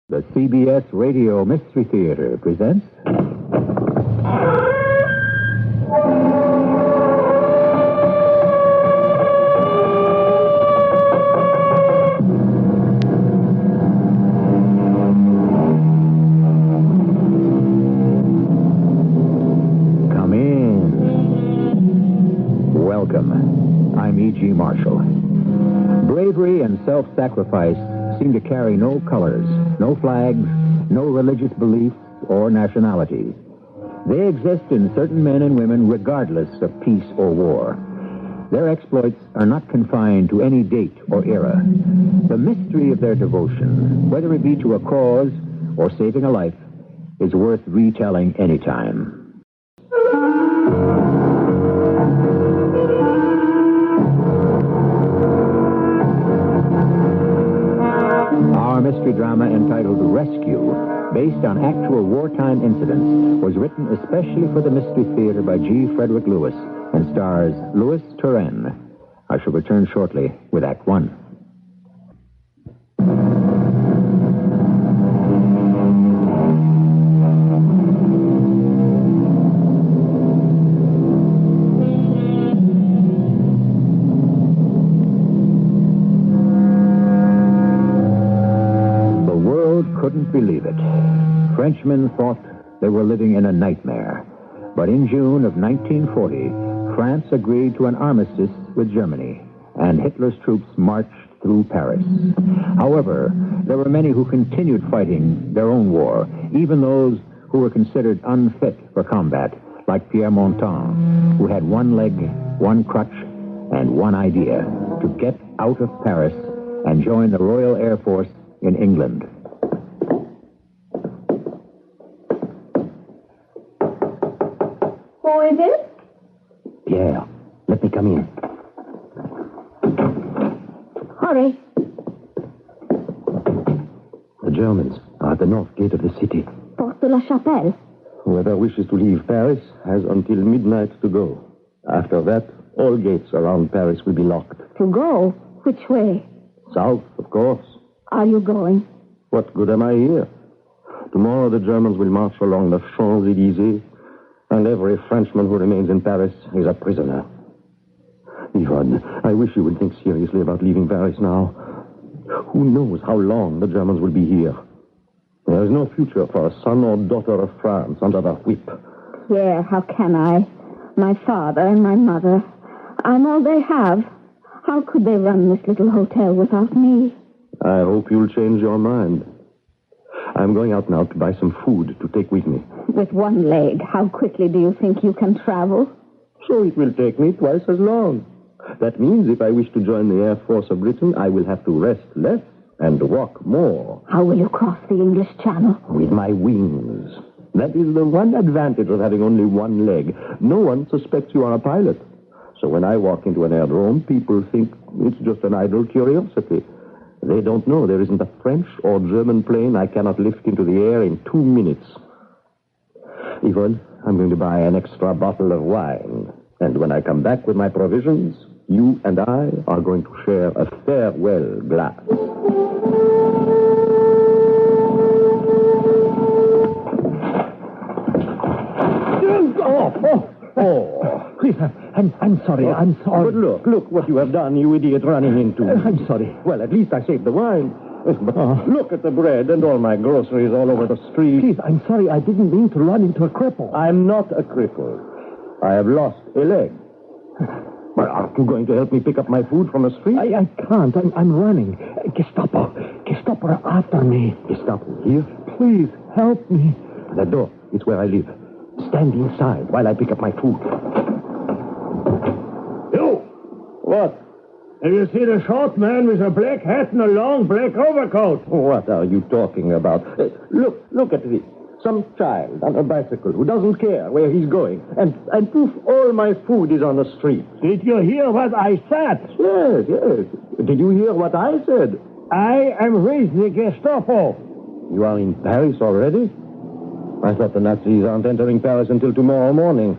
The CBS Radio Mystery Theater presents... Come in. Welcome. I'm E.G. Marshall. Bravery and self-sacrifice seem to carry no colors, no flags, no religious beliefs or nationalities. They exist in certain men and women regardless of peace or war. Their exploits are not confined to any date or era. The mystery of their devotion, whether it be to a cause or saving a life, is worth retelling anytime. Our mystery drama entitled Rescue, based on actual wartime incidents, was written especially for the Mystery Theater by G. Frederick Lewis and stars Louis Turenne. I shall return shortly with Act One. Couldn't believe it. Frenchmen thought they were living in a nightmare. But in June of 1940, France agreed to an armistice with Germany, and Hitler's troops marched through Paris. However, there were many who continued fighting their own war, even those who were considered unfit for combat, like Pierre Montan, who had one leg, one crutch, and one idea: to get out of Paris and join the Royal Air Force in England. Who is it? Pierre, let me come in. Hurry. The Germans are at the north gate of the city. Porte de la Chapelle. Whoever wishes to leave Paris has until midnight to go. After that, all gates around Paris will be locked. To go? Which way? South, of course. Are you going? What good am I here? Tomorrow the Germans will march along the Champs-Élysées, and every Frenchman who remains in Paris is a prisoner. Yvonne, I wish you would think seriously about leaving Paris now. Who knows how long the Germans will be here? There is no future for a son or daughter of France under the whip. Pierre, how can I? My father and my mother. I'm all they have. How could they run this little hotel without me? I hope you'll change your mind. I'm going out now to buy some food to take with me. With one leg, how quickly do you think you can travel? So it will take me twice as long. That means if I wish to join the Air Force of Britain, I will have to rest less and walk more. How will you cross the English Channel? With my wings. That is the one advantage of having only one leg. No one suspects you are a pilot. So when I walk into an aerodrome, people think it's just an idle curiosity. They don't know there isn't a French or German plane I cannot lift into the air in 2 minutes. Yvonne, I'm going to buy an extra bottle of wine. And when I come back with my provisions, you and I are going to share a farewell glass. Oh. Please, I'm sorry. I'm sorry. But look what you have done, you idiot, running into me. I'm sorry. Well, at least I saved the wine. Look at the bread and all my groceries all over the street. Please, I'm sorry. I didn't mean to run into a cripple. I'm not a cripple. I have lost a leg. Well, aren't you going to help me pick up my food from the street? I can't. I'm running. Gestapo are after me. Gestapo, here? Please, help me. The door. It's where I live. Stand inside while I pick up my food. You! What? Have you seen a short man with a black hat and a long black overcoat? What are you talking about? Look at this. Some child on a bicycle who doesn't care where he's going. And poof, all my food is on the street. Did you hear what I said? Yes. Did you hear what I said? I am with the Gestapo. You are in Paris already? I thought the Nazis aren't entering Paris until tomorrow morning.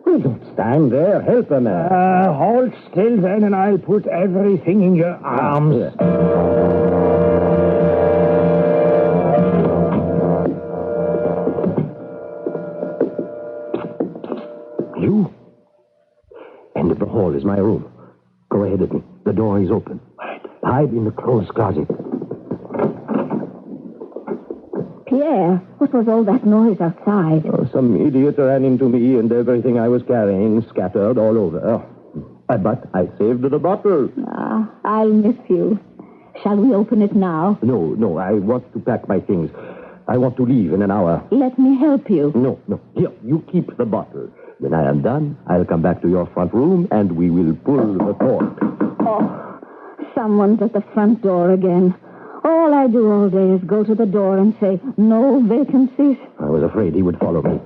Well, don't stand there. Help a man. Hold still then, and I'll put everything in your arms. Yes. Paul's closet. Pierre, what was all that noise outside? Oh, some idiot ran into me and everything I was carrying scattered all over. But I saved the bottle. Ah, I'll miss you. Shall we open it now? No, I want to pack my things. I want to leave in an hour. Let me help you. No. Here, you keep the bottle. When I am done, I'll come back to your front room and we will pull the cork. Oh, someone's at the front door again. All I do all day is go to the door and say, no vacancies. I was afraid he would follow me.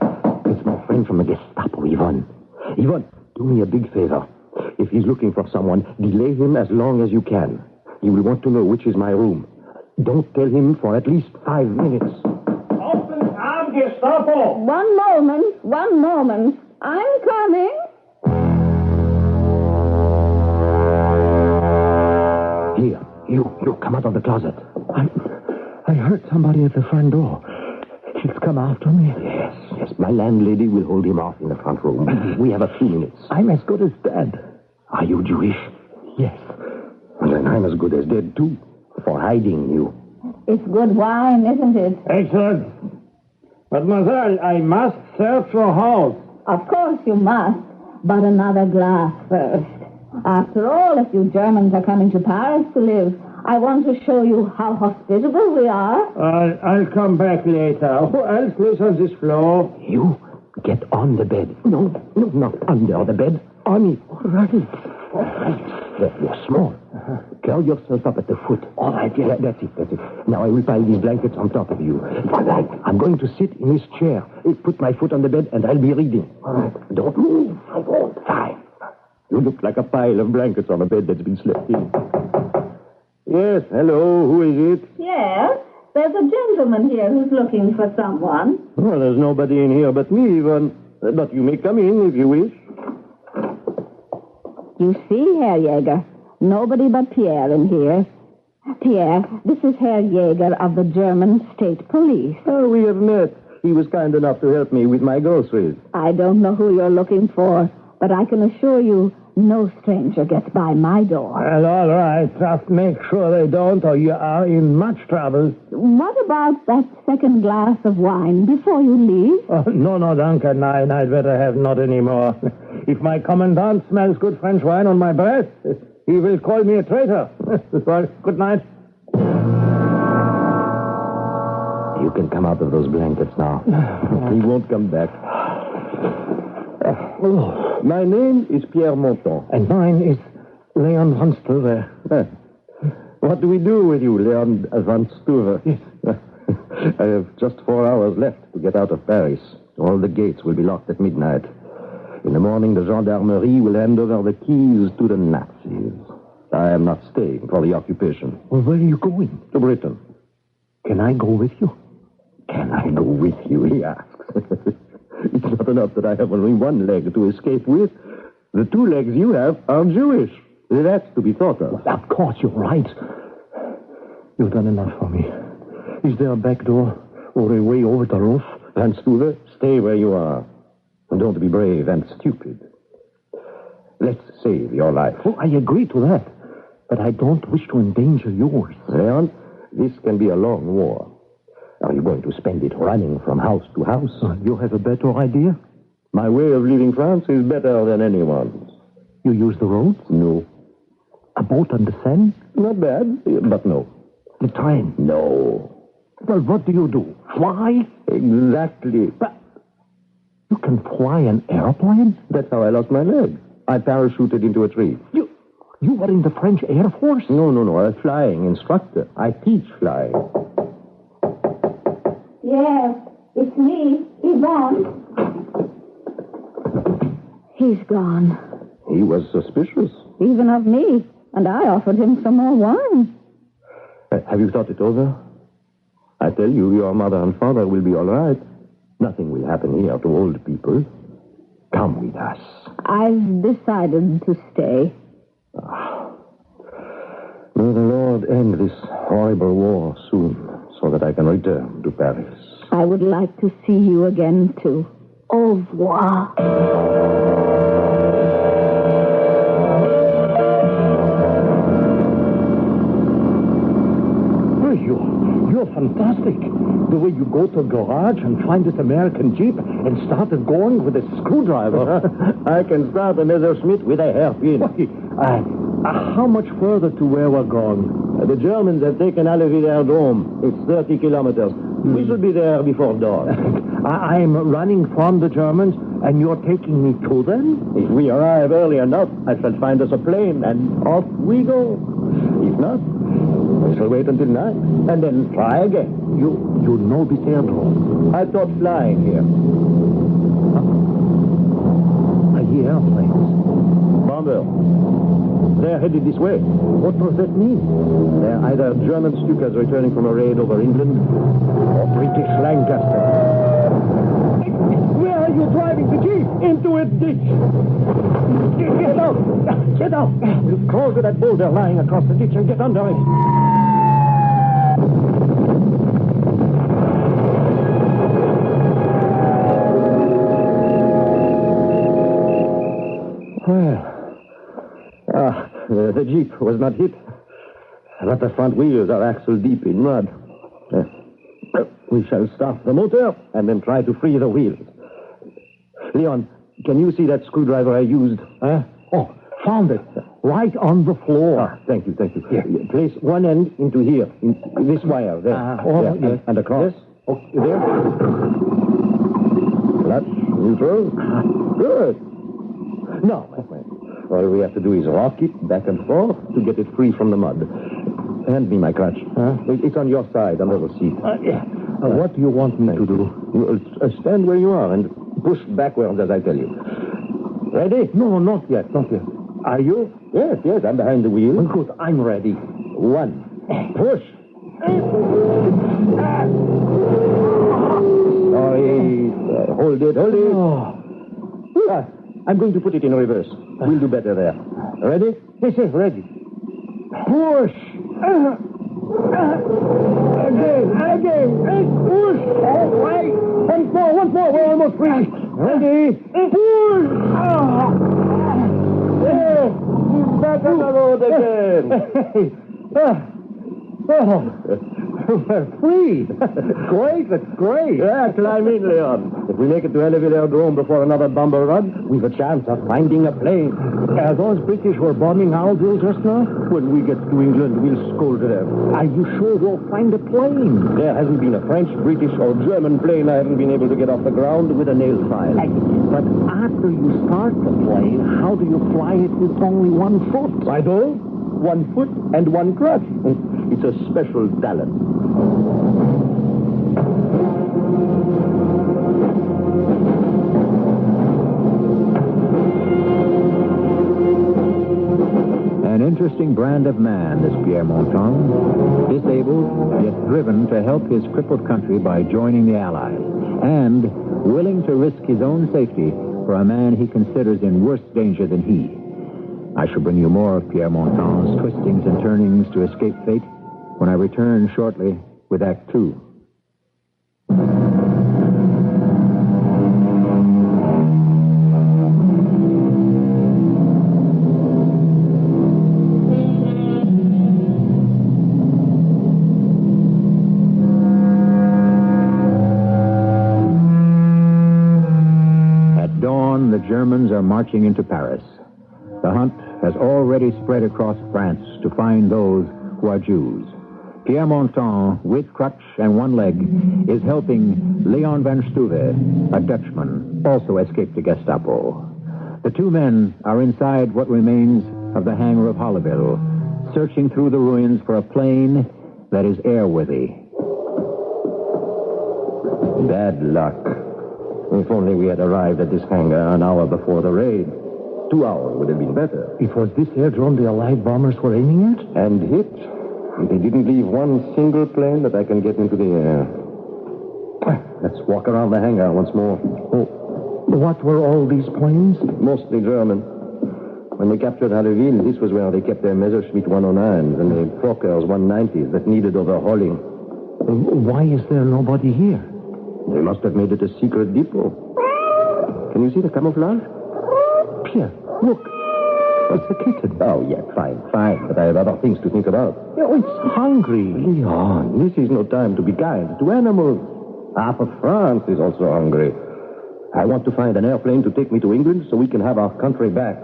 It's my friend from the Gestapo, Ivan. Ivan, do me a big favor. If he's looking for someone, delay him as long as you can. He will want to know which is my room. Don't tell him for at least 5 minutes. Open up, Gestapo! One moment. I'm coming. Here, you come out of the closet. I heard somebody at the front door. She's come after me. Yes. My landlady will hold him off in the front room. We have a few minutes. I'm as good as dead. Are you Jewish? Yes. Then I'm as good as dead, too, for hiding you. It's good wine, isn't it? Excellent. Mademoiselle, I must search your house. Of course you must, but another glass first. After all, if you Germans are coming to Paris to live, I want to show you how hospitable we are. I'll come back later. Who else lives on this floor? You get on the bed. No, not under the bed. On it. All right. You're small. Curl yourself up at the foot. All right, yeah. That's it. Now I will pile these blankets on top of you. All right. I'm going to sit in this chair. Put my foot on the bed and I'll be reading. All right. Don't move. I won't. Fine. You look like a pile of blankets on a bed that's been slept in. Yes, hello. Who is it? Yes, there's a gentleman here who's looking for someone. Well, there's nobody in here but me, Ivan. But you may come in if you wish. You see, Herr Jäger, nobody but Pierre in here. Pierre, this is Herr Jäger of the German State Police. Oh, we have met. He was kind enough to help me with my groceries. I don't know who you're looking for, but I can assure you no stranger gets by my door. Well, all right. Just make sure they don't, or you are in much trouble. What about that second glass of wine before you leave? Oh, no, danke. Nein, I'd better have not any more. If my commandant smells good French wine on my breath, he will call me a traitor. Well, good night. You can come out of those blankets now. He won't come back. My name is Pierre Monton. And mine is Leon van Stuver. What do we do with you, Leon van Stuver? Yes. I have just 4 hours left to get out of Paris. All the gates will be locked at midnight. In the morning, the gendarmerie will hand over the keys to the Nazis. I am not staying for the occupation. Well, where are you going? To Britain. Can I go with you? Can I go with you, he asks. It's not enough that I have only one leg to escape with. The 2 legs you have are Jewish. That's to be thought of. Of course, you're right. You've done enough for me. Is there a back door or a way over the roof? Van Stuver, stay where you are. And don't be brave and stupid. Let's save your life. Oh, I agree to that. But I don't wish to endanger yours. Leon, this can be a long war. Are you going to spend it running from house to house? You have a better idea? My way of leaving France is better than anyone's. You use the roads? No. A boat on the Seine? Not bad, but no. The train? No. Well, what do you do? Fly? Exactly. But you can fly an airplane? That's how I lost my leg. I parachuted into a tree. You were in the French Air Force? No. A flying instructor. I teach flying. Yes, it's me, Yvonne. He's gone. He was suspicious. Even of me. And I offered him some more wine. Have you thought it over? I tell you, your mother and father will be all right. Nothing will happen here to old people. Come with us. I've decided to stay. May the Lord end this horrible war soon, so that I can return to Paris. I would like to see you again, too. Au revoir. You're fantastic. The way you go to a garage and find this American Jeep and start it going with a screwdriver. I can start a Messerschmitt with a hairpin. How much further to where we're going? The Germans have taken Aleville Aerodrome. It's 30 kilometers. We should be there before dawn. I'm running from the Germans, and you're taking me to them? If we arrive early enough, I shall find us a plane, and off we go. If not, we shall wait until night, and then try again. You know this aerodrome? I taught flying here. I hear airplanes. Bomber. They're headed this way. What does that mean? They're either German Stukas returning from a raid over England, or British Lancaster. Where are you driving the Jeep? Into a ditch. Get out. Get out. Crawl to that boulder lying across the ditch and get under it. The Jeep was not hit, but the front wheels are axle deep in mud. We shall start the motor and then try to free the wheels. Leon, can you see that screwdriver I used? Oh, found it. Right on the floor. Thank you. Here. Place one end into here, in this wire, there. Yes. And across. Yes. Oh, there. Clutch, neutral. Good. Now, my friend, all we have to do is rock it back and forth to get it free from the mud. Hand me my crutch. It's on your side, under the seat. What do you want me to do? Stand where you are and push backwards as I tell you. Ready? No, not yet. Are you? Yes, I'm behind the wheel. Good, I'm ready. 1. Push. Sorry. Hold it. I'm going to put it in reverse. We'll do better there. Ready? Yes, ready. Push. Again. Push. All right. Once more. We're almost free. Ready. Push. There. He's back on the road again. We're free. Great, that's great. Yeah, climb in, Leon. If we make it to Aleville Aerodrome before another bomber run, we've a chance of finding a plane. Those British were bombing our drill just now? When we get to England, we'll scold them. Are you sure we'll find a plane? There hasn't been a French, British, or German plane I haven't been able to get off the ground with a nail file. But after you start the plane, how do you fly it with only one foot? I do. 1 foot and 1 crutch. It's a special talent. An interesting brand of man, this Pierre Monton. Disabled, yet driven to help his crippled country by joining the Allies. And willing to risk his own safety for a man he considers in worse danger than he. I shall bring you more of Pierre Monton's twistings and turnings to escape fate when I return shortly with Act 2. At dawn, the Germans are marching into Paris. The hunt has already spread across France to find those who are Jews. Pierre Monton, with crutch and one leg, is helping Leon van Stuve, a Dutchman, also escaped the Gestapo. The two men are inside what remains of the hangar of Holleville, searching through the ruins for a plane that is airworthy. Bad luck. If only we had arrived at this hangar an hour before the raid. 2 hours would have been better. It was this aerodrome the Allied bombers were aiming at? And hit. They didn't leave one single plane that I can get into the air. Let's walk around the hangar once more. Oh, what were all these planes? Mostly German. When they captured Harleville, this was where they kept their Messerschmitt 109s and the Fokkers 190s that needed overhauling. Why is there nobody here? They must have made it a secret depot. Can you see the camouflage? Pierre, look. It's a kitten. Oh, yeah, fine. But I have other things to think about. Oh, it's hungry. Leon, this is no time to be kind to animals. Half of France is also hungry. I want to find an airplane to take me to England so we can have our country back.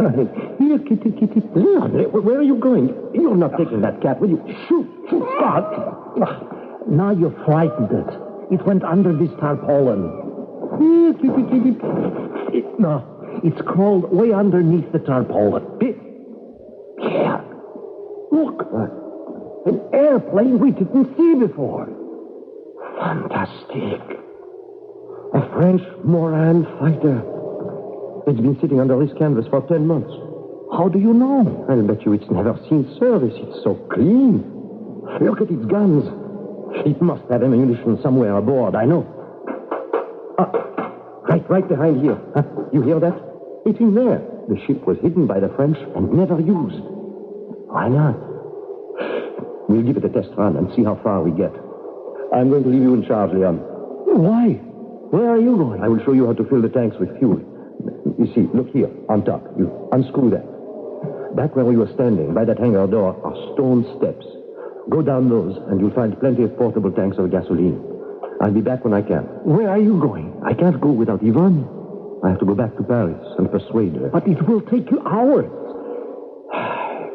Here, kitty. Leon, where are you going? You're not taking that cat, will you? Shoot, Scott. Now you frightened it. It went under this tarpaulin. Here, kitty. No, it's crawled way underneath the tarpaulin. Yeah. Look. An airplane we didn't see before. Fantastic. A French Moran fighter. It's been sitting under this canvas for 10 months. How do you know? I'll bet you it's never seen service. It's so clean. Look at its guns. It must have ammunition somewhere aboard, I know. Right behind here. Huh? You hear that? It's in there. The ship was hidden by the French and never used. Why not? We'll give it a test run and see how far we get. I'm going to leave you in charge, Leon. Why? Where are you going? I will show you how to fill the tanks with fuel. You see, look here, on top. You unscrew that. Back where we were standing, by that hangar door, are stone steps. Go down those, and you'll find plenty of portable tanks of gasoline. I'll be back when I can. Where are you going? I can't go without Yvonne. I have to go back to Paris and persuade her. But it will take you hours.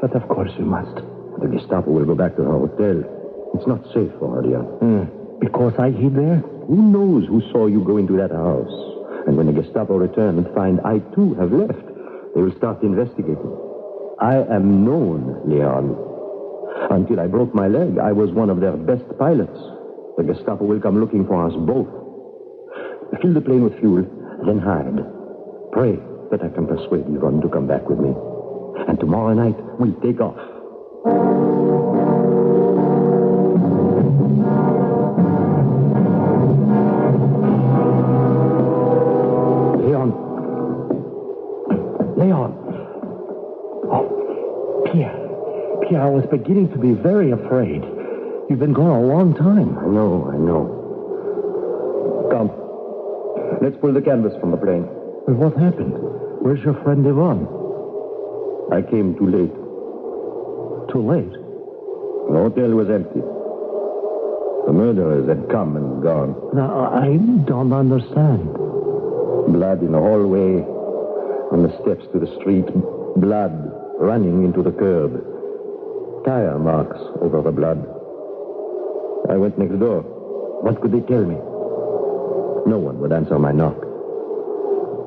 But of course you must. The Gestapo will go back to her hotel. It's not safe for her, Leon. Because I hid there? Who knows who saw you go into that house? And when the Gestapo return and find I, too, have left, they will start investigating. I am known, Leon. Until I broke my leg, I was one of their best pilots. The Gestapo will come looking for us both. Fill the plane with fuel, then hide. Pray that I can persuade Yvonne to come back with me. And tomorrow night, we'll take off. Leon. Oh, Pierre, I was beginning to be very afraid. You've been gone a long time. I know. Come. Let's pull the canvas from the plane. But what happened? Where's your friend Yvonne? I came too late. Too late? The hotel was empty. The murderers had come and gone. Now, I don't understand. Blood in the hallway, on the steps to the street. Blood running into the curb. Tire marks over the blood. I went next door. What could they tell me? No one would answer my knock.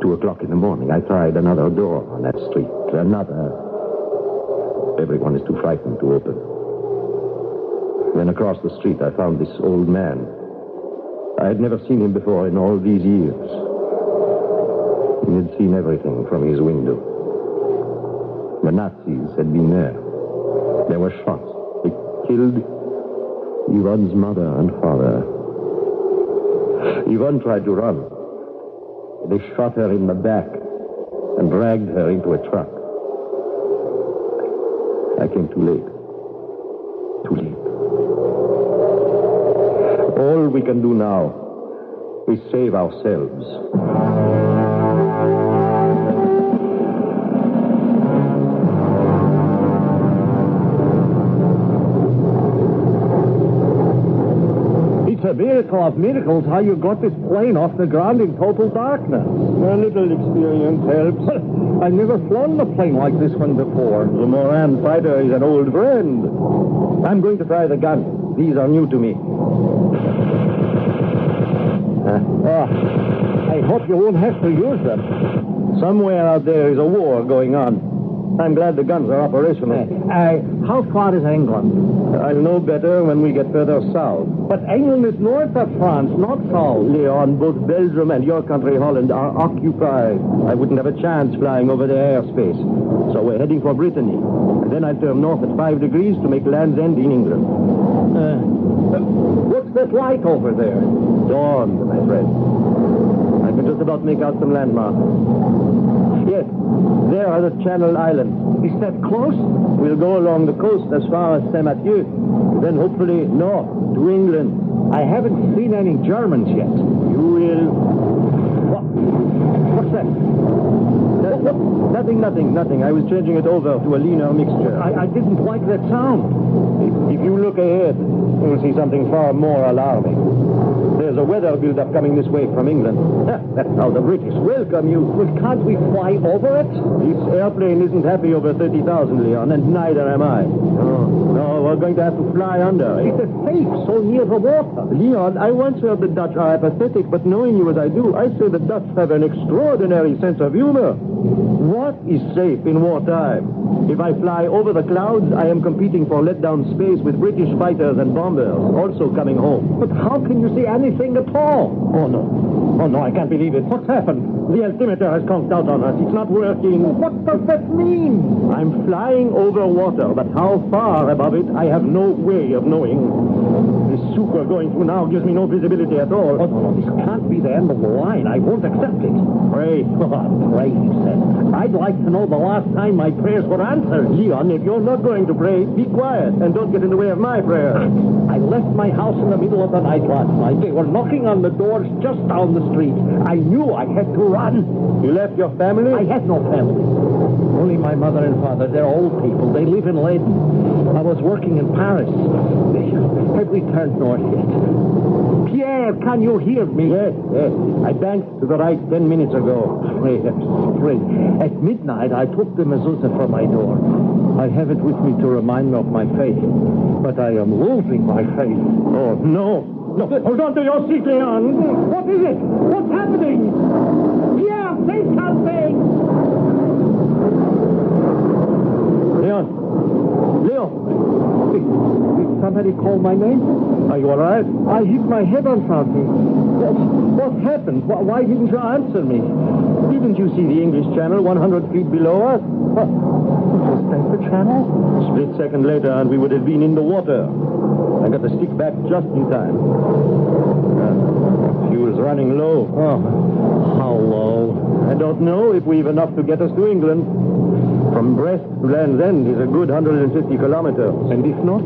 2:00 in the morning, I tried another door on that street. Another. Everyone is too frightened to open. Then across the street, I found this old man. I had never seen him before in all these years. He had seen everything from his window. The Nazis had been there. There were shots. They killed Yvonne's mother and father. Yvonne tried to run. They shot her in the back and dragged her into a truck. I came too late. Too late. All we can do now is save ourselves. It's a miracle of miracles how you got this plane off the ground in total darkness. A little experience helps. I've never flown a plane like this one before. The Moran fighter is an old friend. I'm going to try the gun. These are new to me. I hope you won't have to use them. Somewhere out there is a war going on. I'm glad the guns are operational. How far is England? I'll know better when we get further south. But England is north of France, not south. Leon, both Belgium and your country, Holland, are occupied. I wouldn't have a chance flying over their airspace. So we're heading for Brittany. And then I'll turn north at 5 degrees to make Land's End in England. What's that light over there? Dawn, my friend. I can just about make out some landmarks. Yes, there are the Channel Islands. Is that close? We'll go along the coast as far as Saint-Mathieu. Then hopefully north to England. I haven't seen any Germans yet. You will. What's that? Nothing. I was changing it over to a leaner mixture. I didn't like that sound. If you look ahead, you'll see something far more alarming. There's a weather build-up coming this way from England. That's how the British welcome you. Well, can't we fly over it? This airplane isn't happy over 30,000, Leon, and neither am I. No, we're going to have to fly under. It's safe, so near the water. Leon, I once heard the Dutch are apathetic, but knowing you as I do, I say the Dutch have an extraordinary sense of humor. What is safe in wartime? If I fly over the clouds, I am competing for let-down space with British fighters and bombers, also coming home. But how can you see anything at all? Oh, no, I can't believe it. What's happened? The altimeter has conked out on us. It's not working. What does that mean? I'm flying over water, but how far above it, I have no way of knowing. This soup we're going through now gives me no visibility at all. Oh, no, this can't be the end of the line. I won't accept it. Pray. Pray, he said. I'd like to know the last time my prayers were answered. Leon, if you're not going to pray, be quiet and don't get in the way of my prayers. I left my house in the middle of the night last night. They were knocking on the doors just down the street. I knew I had to run. You left your family? I had no family. Only my mother and father. They're old people. They live in Leyden. I was working in Paris. Have we turned north yet? Pierre, can you hear me? Yes. I banked to the right 10 minutes ago. Fred. At midnight, I took the mezuzah from my door. I have it with me to remind me of my faith. But I am losing my faith. Oh, no. Hold on to your seat, Leon. What is it? What's happening? Pierre, say something! Leon! Did somebody call my name? Are you all right? I hit my head on something. What happened? Why didn't you answer me? Didn't you see the English Channel 100 feet below us? What? Was that the channel? Split second later, and we would have been in the water. I got the stick back just in time. Fuel's running low. Oh, how low? I don't know if we've enough to get us to England. From Brest to Land's End is a good 150 kilometers. And if not?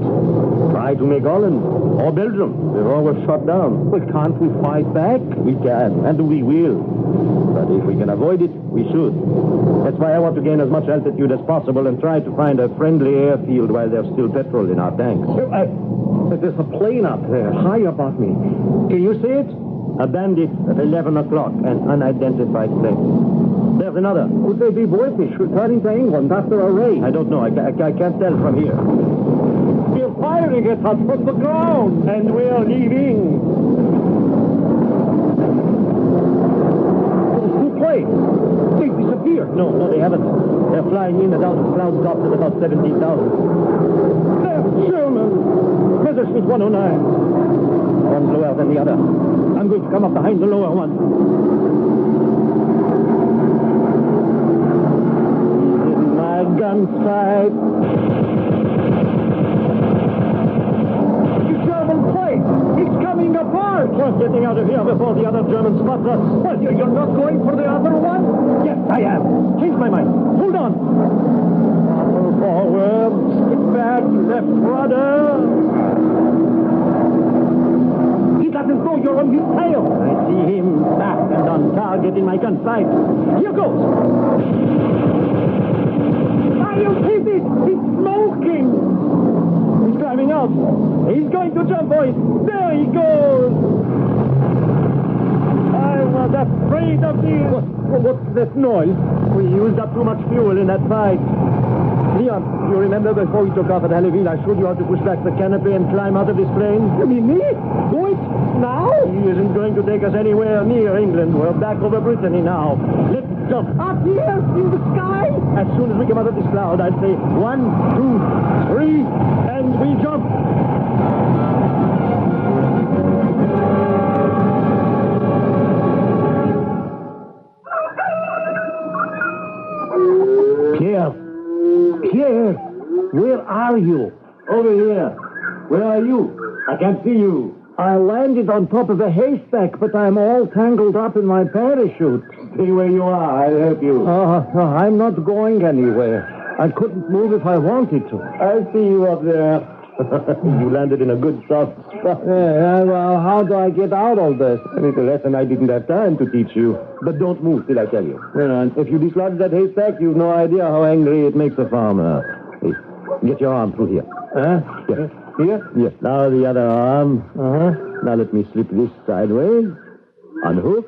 Try to make Holland or Belgium. They're always shot down. Well, can't we fight back? We can, and we will. But if we can avoid it, we should. That's why I want to gain as much altitude as possible and try to find a friendly airfield while there's still petrol in our tanks. There's a plane up there, high above me. Can you see it? A bandit at 11 o'clock, an unidentified plane. There's another. Could they be British returning to England after a raid? I don't know. I can't tell from here. They're firing at us from the ground. And we're leaving. Those two planes. They disappeared. No, they haven't. They're flying in and out of cloud tops at about 17,000. They're German. Messerschmitt 109. One's lower than the other. I'm going to come up behind the lower one. In my gunsight. The German plane. It's coming apart. We're getting out of here before the other Germans spot us. Well, you're not going for the other one? Yes, I am. Change my mind. Hold on. Forward. Stick back. Left rudder. Doesn't go, you're on his tail. I see him back and on target in my gun sight. Here goes. You hit it! He's smoking! He's climbing out. He's going to jump, boys. There he goes. I was afraid of these. What's that noise? We used up too much fuel in that fight. Leon, you remember before we took off at Halleville, I showed you how to push back the canopy and climb out of this plane? You mean me? Do it now? He isn't going to take us anywhere near England. We're back over Brittany now. Let's jump. Up here in the sky? As soon as we come out of this cloud, I'd say 1, 2, 3, and we jump. Pierre, where are you? Over here. Where are you? I can't see you. I landed on top of a haystack, but I'm all tangled up in my parachute. Stay where you are. I'll help you. I'm not going anywhere. I couldn't move if I wanted to. I see you up there. You landed in a good soft spot. Yeah, well, how do I get out of this? It's a lesson I didn't have time to teach you. But don't move till I tell you. If you dislodge that haystack, you've no idea how angry it makes a farmer. Hey, get your arm through here. Here? Yes. Now the other arm. Now let me slip this sideways. Unhook.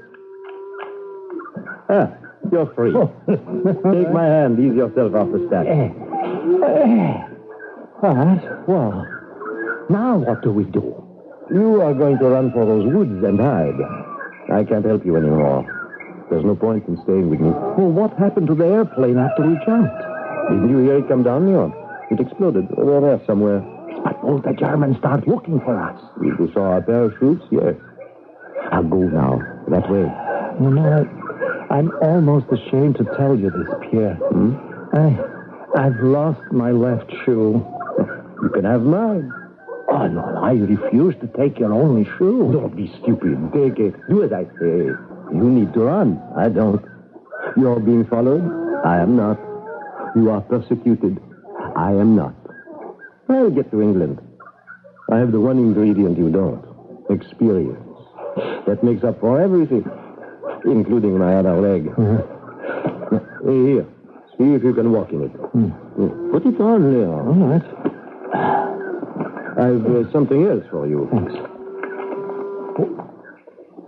You're free. Take my hand. Ease yourself off the stack. All right. Well, now what do we do? You are going to run for those woods and hide. I can't help you anymore. There's no point in staying with me. Well, what happened to the airplane after we jumped? Didn't you hear it come down, Leon? It exploded over there somewhere. But won't the Germans start looking for us? If you saw our parachutes, yes. I'll go now. That way. You know, I'm almost ashamed to tell you this, Pierre. I've lost my left shoe. You can have mine. Oh, no, I refuse to take your only shoe. Don't be stupid. Take it. Do as I say. You need to run. I don't. You're being followed. I am not. You are persecuted. I am not. I'll get to England. I have the one ingredient you don't. Experience. That makes up for everything, including my other leg. Hey, here. See if you can walk in it. Put it on, Leon. All right. I've something else for you. Thanks.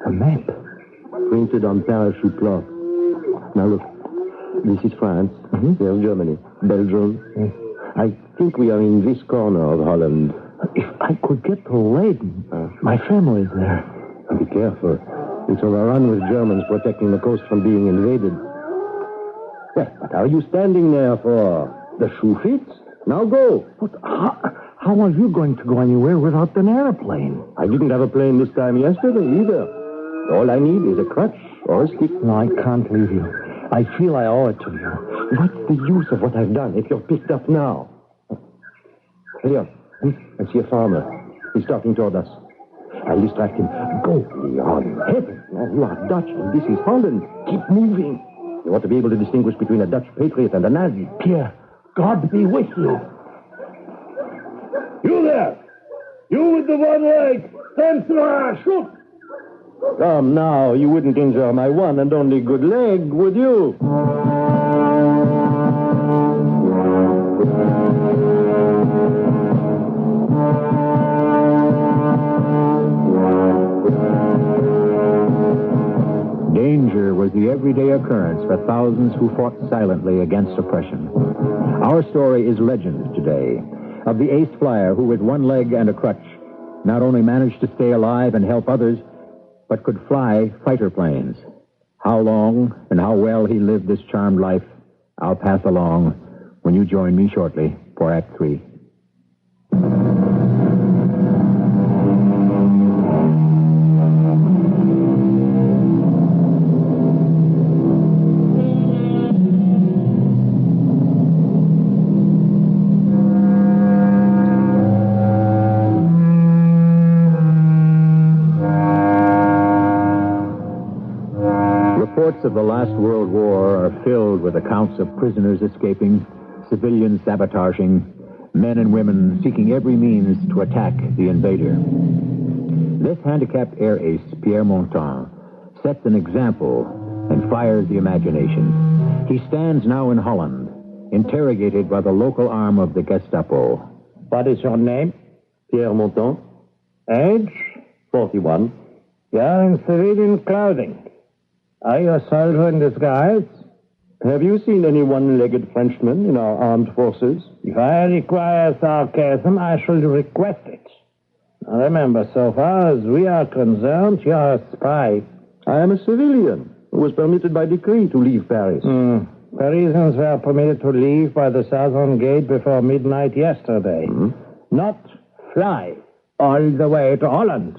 A map. Printed on parachute cloth. Now look. This is France. There's Germany. Belgium. I think we are in this corner of Holland. If I could get to Leyden, my family's there. Be careful. It's overrun with Germans protecting the coast from being invaded. Well, what are you standing there for? The shoe fits. Now go. But how are you going to go anywhere without an airplane? I didn't have a plane this time yesterday either. All I need is a crutch or a stick. No, I can't leave you. I feel I owe it to you. What's the use of what I've done if you're picked up now? Here, I see a farmer. He's talking toward us. I'll distract him. Go, Leon. Heaven, you are Dutch, and this is Holland. Keep moving. You ought to be able to distinguish between a Dutch patriot and a Nazi. Pierre, God be with you. You there! You with the one leg! Stand still, shoot! Come now, you wouldn't injure my one and only good leg, would you? Danger was the everyday occurrence for thousands who fought silently against oppression. Our story is legend today of the ace flyer who, with one leg and a crutch, not only managed to stay alive and help others, but could fly fighter planes. How long and how well he lived this charmed life, I'll pass along when you join me shortly for Act 3. Reports of the last World War are filled with accounts of prisoners escaping, civilians sabotaging, men and women seeking every means to attack the invader. This handicapped air ace, Pierre Montan, sets an example and fires the imagination. He stands now in Holland, interrogated by the local arm of the Gestapo. What is your name? Pierre Montan. Age? 41. You're in civilian clothing. Are you a soldier in disguise? Have you seen any one-legged Frenchman in our armed forces? If I require sarcasm, I shall request it. Now remember, so far as we are concerned, you're a spy. I am a civilian who was permitted by decree to leave Paris. Parisians were permitted to leave by the southern gate before midnight yesterday. Not fly all the way to Holland.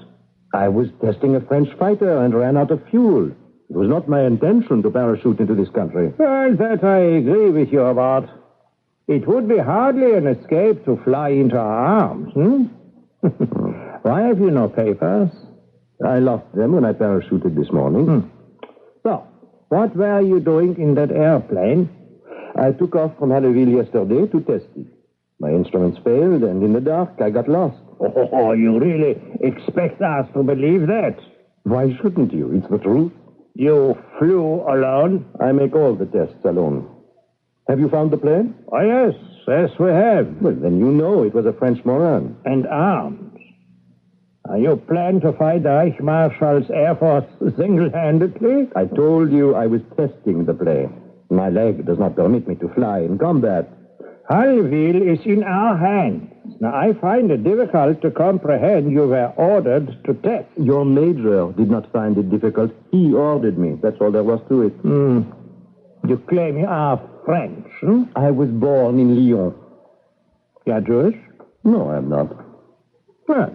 I was testing a French fighter and ran out of fuel. It was not my intention to parachute into this country. Well, that I agree with you about. It would be hardly an escape to fly into our arms, Why have you no papers? I lost them when I parachuted this morning. So, what were you doing in that airplane? I took off from Halleville yesterday to test it. My instruments failed, and in the dark, I got lost. Oh, you really expect us to believe that? Why shouldn't you? It's the truth. You flew alone? I make all the tests alone. Have you found the plane? Oh, yes, we have. Well, then you know it was a French Moran. And arms. You plan to fight the Reich Marshal's Air Force single-handedly? I told you I was testing the plane. My leg does not permit me to fly in combat. Hullville is in our hands. Now, I find it difficult to comprehend you were ordered to test. Your major did not find it difficult. He ordered me. That's all there was to it. You claim you are French, hmm? I was born in Lyon. You are Jewish? No, I'm not. Well,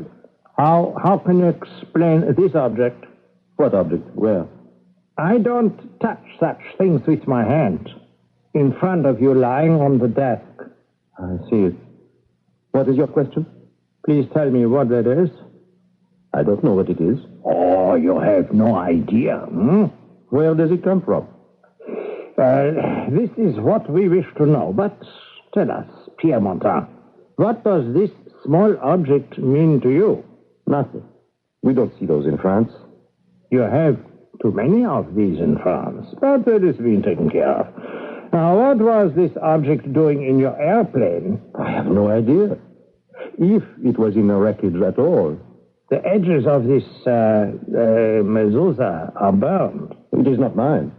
how can you explain this object? What object? Where? I don't touch such things with my hand. In front of you, lying on the desk. I see it. What is your question? Please tell me what that is. I don't know what it is. Oh, you have no idea, hmm? Where does it come from? This is what we wish to know. But tell us, Pierre Montan, what does this small object mean to you? Nothing. We don't see those in France. You have too many of these in France, but that is being taken care of. Now, what was this object doing in your airplane? I have no idea. If it was in a wreckage at all. The edges of this mezuzah are burned. It is not mine.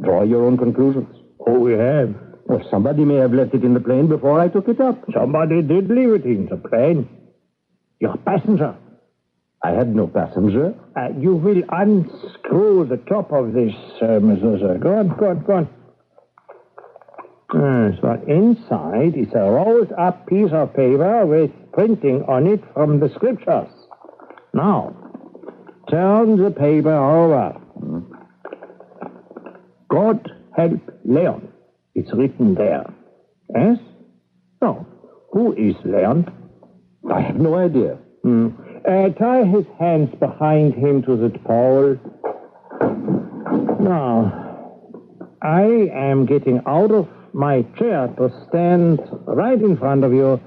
Draw your own conclusions. Oh, we have. Well, somebody may have left it in the plane before I took it up. Somebody did leave it in the plane. Your passenger. I had no passenger. You will unscrew the top of this mezuzah. Go on. So inside is a rolled-up piece of paper with printing on it from the scriptures. Now, turn the paper over. God help Leon. It's written there. Yes? No. Who is Leon? I have no idea. Tie his hands behind him to the pole. Now, I am getting out of my chair to stand right in front of you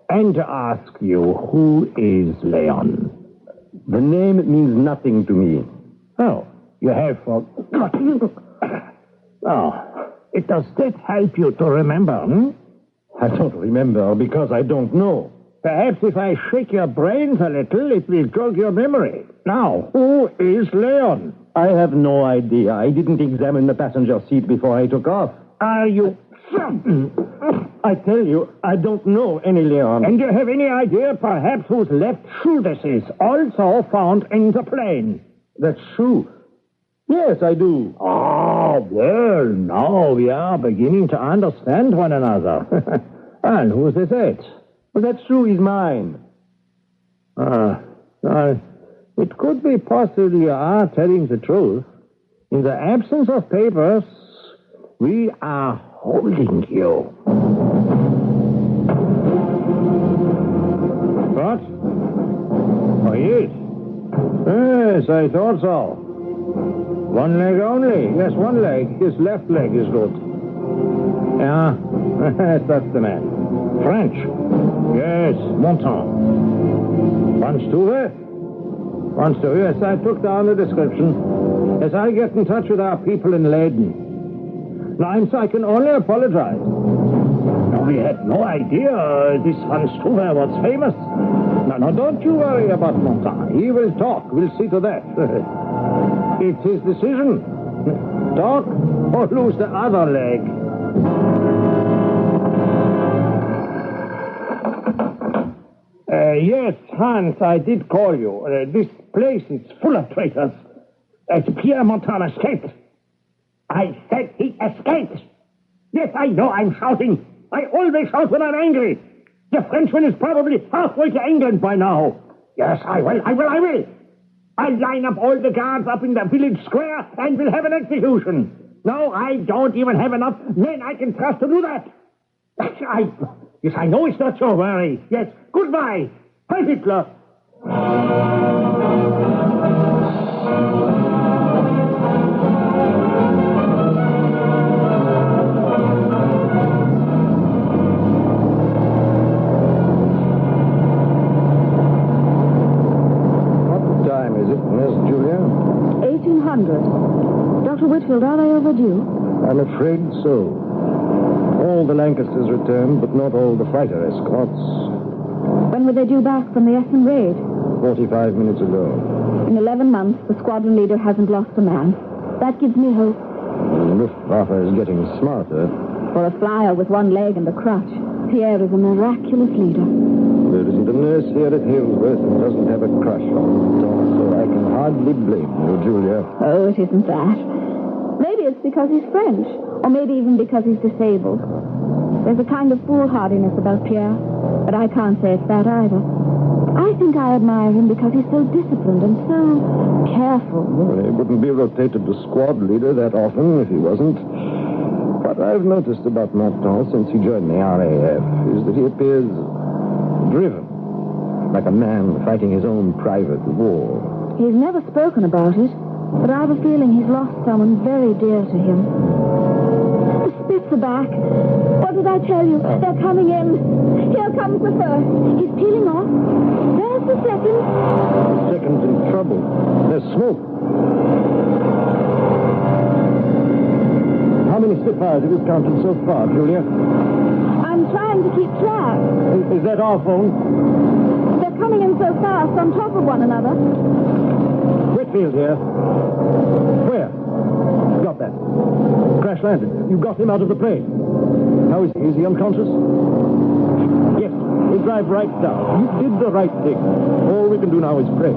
and to ask you, who is Leon? The name means nothing to me. Oh, you have forgotten. Oh, does that help you to remember, I don't remember because I don't know. Perhaps if I shake your brains a little, it will jog your memory. Now, who is Leon? I have no idea. I didn't examine the passenger seat before I took off. Are you... I tell you, I don't know any Leon. And you have any idea, perhaps, whose left shoe this is, also found in the plane? That shoe? Yes, I do. Oh, well, now we are beginning to understand one another. And who is it? Well, that shoe is mine. It could be possible you are telling the truth. In the absence of papers, we are holding you. What? Oh, yes. Yes, I thought so. One leg only. Yes, one leg. His left leg is good. Yeah, that's the man. French. Yes, Montan. Wants to. Yes, I took down the description. As I get in touch with our people in Leyden. Now, I can only apologize. Now, we had no idea this Hans Struve was famous. Now, don't you worry about Montan. He will talk. We'll see to that. It's his decision. Talk or lose the other leg. Yes, Hans, I did call you. This place is full of traitors. Pierre Montan escaped. I said he escaped. Yes, I know I'm shouting. I always shout when I'm angry. The Frenchman is probably halfway to England by now. Yes, I will. I'll line up all the guards up in the village square and we'll have an execution. No, I don't even have enough men I can trust to do that. Yes, I know it's not your worry. Yes, goodbye. Heil Hitler. is it, Nurse Julia? 1800. Dr. Whitfield, are they overdue? I'm afraid so. All the Lancasters returned, but not all the fighter escorts. When were they due back from the Essen raid? 45 minutes ago. In 11 months, the squadron leader hasn't lost a man. That gives me hope. The Luftwaffe is getting smarter. For a flyer with one leg and a crutch, Pierre is a miraculous leader. There isn't a nurse here at Halesworth who doesn't have a crush on Tom, so I can hardly blame you, Julia. Oh, it isn't that. Maybe it's because he's French, or maybe even because he's disabled. There's a kind of foolhardiness about Pierre, but I can't say it's that either. I think I admire him because he's so disciplined and so careful. Well, he wouldn't be rotated to squad leader that often if he wasn't. What I've noticed about Martin since he joined the RAF is that he appears driven, like a man fighting his own private war. He's never spoken about it, but I have a feeling he's lost someone very dear to him. The Spits are back. What did I tell you? They're coming in. Here comes the first. He's peeling off. There's the second. The second's in trouble. There's smoke. How many Spitfires have you counted so far, Julia? I'm trying to keep track. Is that our phone? They're coming in so fast on top of one another. Whitfield here. Where? Got that. Crash landed. You got him out of the plane. How is he? Is he unconscious? Yes. We'll drive right down. You did the right thing. All we can do now is pray.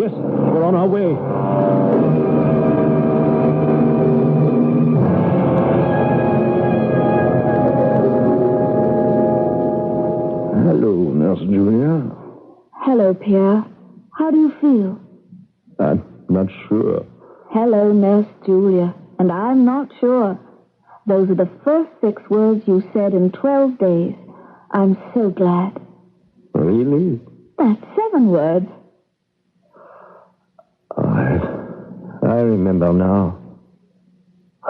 Yes, we're on our way. Hello, Nurse Julia. Hello, Pierre. How do you feel? I'm not sure. Hello, Nurse Julia. And I'm not sure. Those are the first 6 words you said in 12 days. I'm so glad. Really? That's 7 words. I remember now.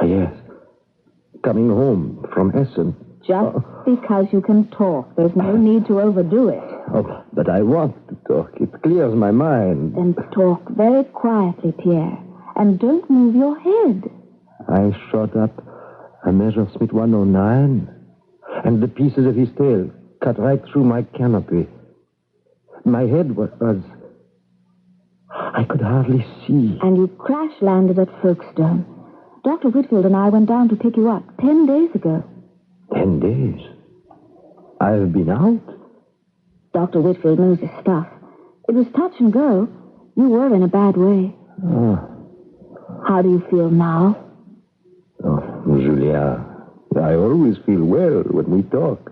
Oh, yes. Coming home from Essen. Just because you can talk, there's no need to overdo it. Oh, but I want to talk. It clears my mind. Then talk very quietly, Pierre. And don't move your head. I shot up a Messerschmitt 109, and the pieces of his tail cut right through my canopy. My head was... I could hardly see. And you crash-landed at Folkestone. Dr. Whitfield and I went down to pick you up 10 days ago. 10 days? I've been out? Dr. Whitfield knows his stuff. It was touch and go. You were in a bad way. Oh. How do you feel now? Oh, Julia, I always feel well when we talk.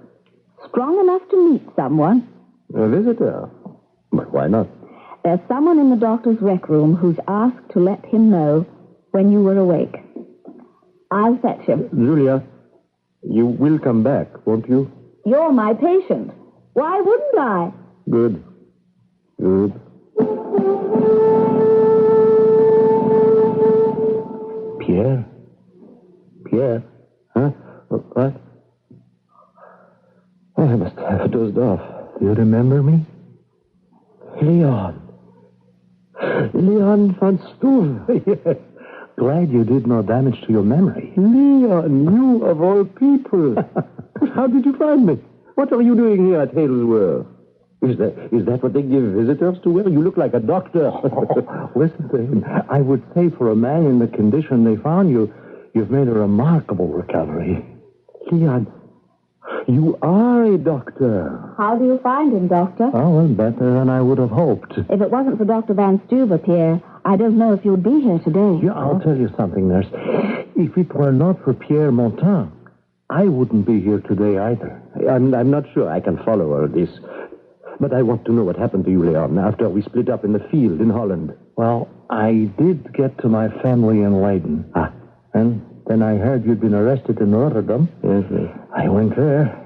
Strong enough to meet someone? A visitor? But why not? There's someone in the doctor's rec room who's asked to let him know when you were awake. I'll fetch him. Julia, you will come back, won't you? You're my patient. Why wouldn't I? Good. Good. Pierre? Pierre? Huh? What? Oh, I must have dozed off. You remember me? Leon. Leon van Stoel. Yes. Glad you did no damage to your memory. Leon, you of all people. How did you find me? What are you doing here at Halesworth? Is that what they give visitors to wear? You look like a doctor. Listen to him. I would say for a man in the condition they found you, you've made a remarkable recovery. Leon, you are a doctor. How do you find him, Doctor? Oh, well, better than I would have hoped. If it wasn't for Dr. Van Stuver, Pierre, I don't know if you'd be here today. Yeah, I'll tell you something, nurse. If it were not for Pierre Montin, I wouldn't be here today either. I'm not sure I can follow all this. But I want to know what happened to you, Leon, after we split up in the field in Holland. Well, I did get to my family in Leiden. And then I heard you'd been arrested in Rotterdam. Yes, yes. I went there,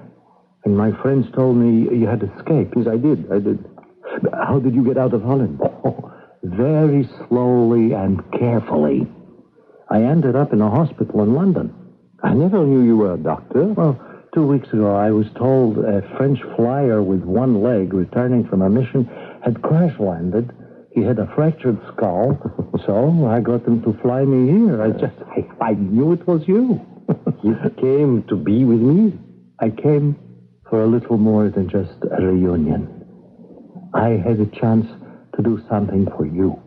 and my friends told me you had escaped. Yes, I did. But how did you get out of Holland? Oh, very slowly and carefully. I ended up in a hospital in London. I never knew you were a doctor. Well, 2 weeks ago, I was told a French flyer with one leg returning from a mission had crash-landed. He had a fractured skull, so I got him to fly me here. I knew it was you. You came to be with me? I came for a little more than just a reunion. I had a chance to do something for you.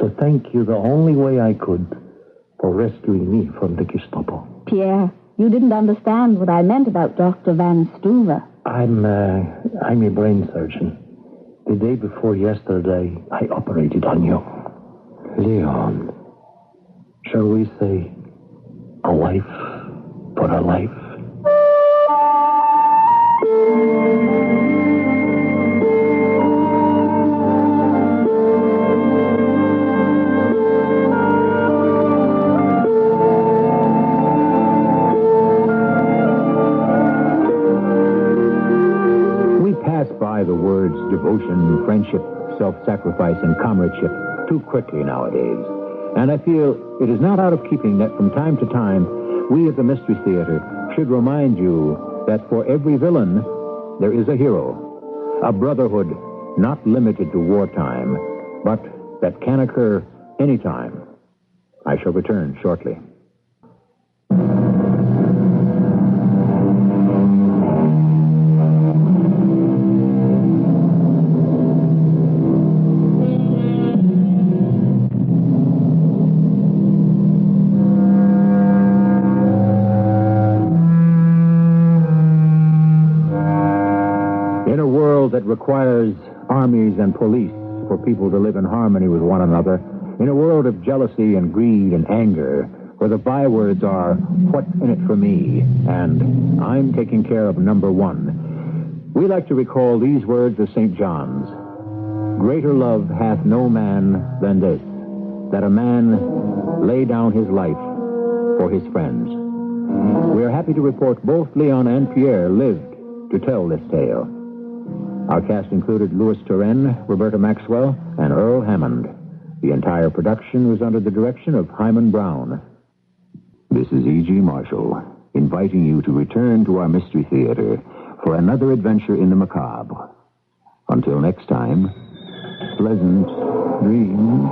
To thank you the only way I could for rescuing me from the Gestapo. Pierre, you didn't understand what I meant about Dr. Van Stuver. I'm a brain surgeon. The day before yesterday, I operated on you. Leon. Shall we say a life for a life? The words devotion, friendship, self-sacrifice, and comradeship too quickly nowadays. And I feel it is not out of keeping that from time to time, we at the Mystery Theater should remind you that for every villain, there is a hero. A brotherhood not limited to wartime, but that can occur anytime. I shall return shortly. That requires armies and police for people to live in harmony with one another, in a world of jealousy and greed and anger, where the bywords are, what's in it for me, and I'm taking care of number one. We like to recall these words of St. John's. Greater love hath no man than this, that a man lay down his life for his friends. We are happy to report both Leon and Pierre lived to tell this tale. Our cast included Louis Turenne, Roberta Maxwell, and Earl Hammond. The entire production was under the direction of Hyman Brown. This is E.G. Marshall, inviting you to return to our Mystery Theater for another adventure in the macabre. Until next time, pleasant dreams.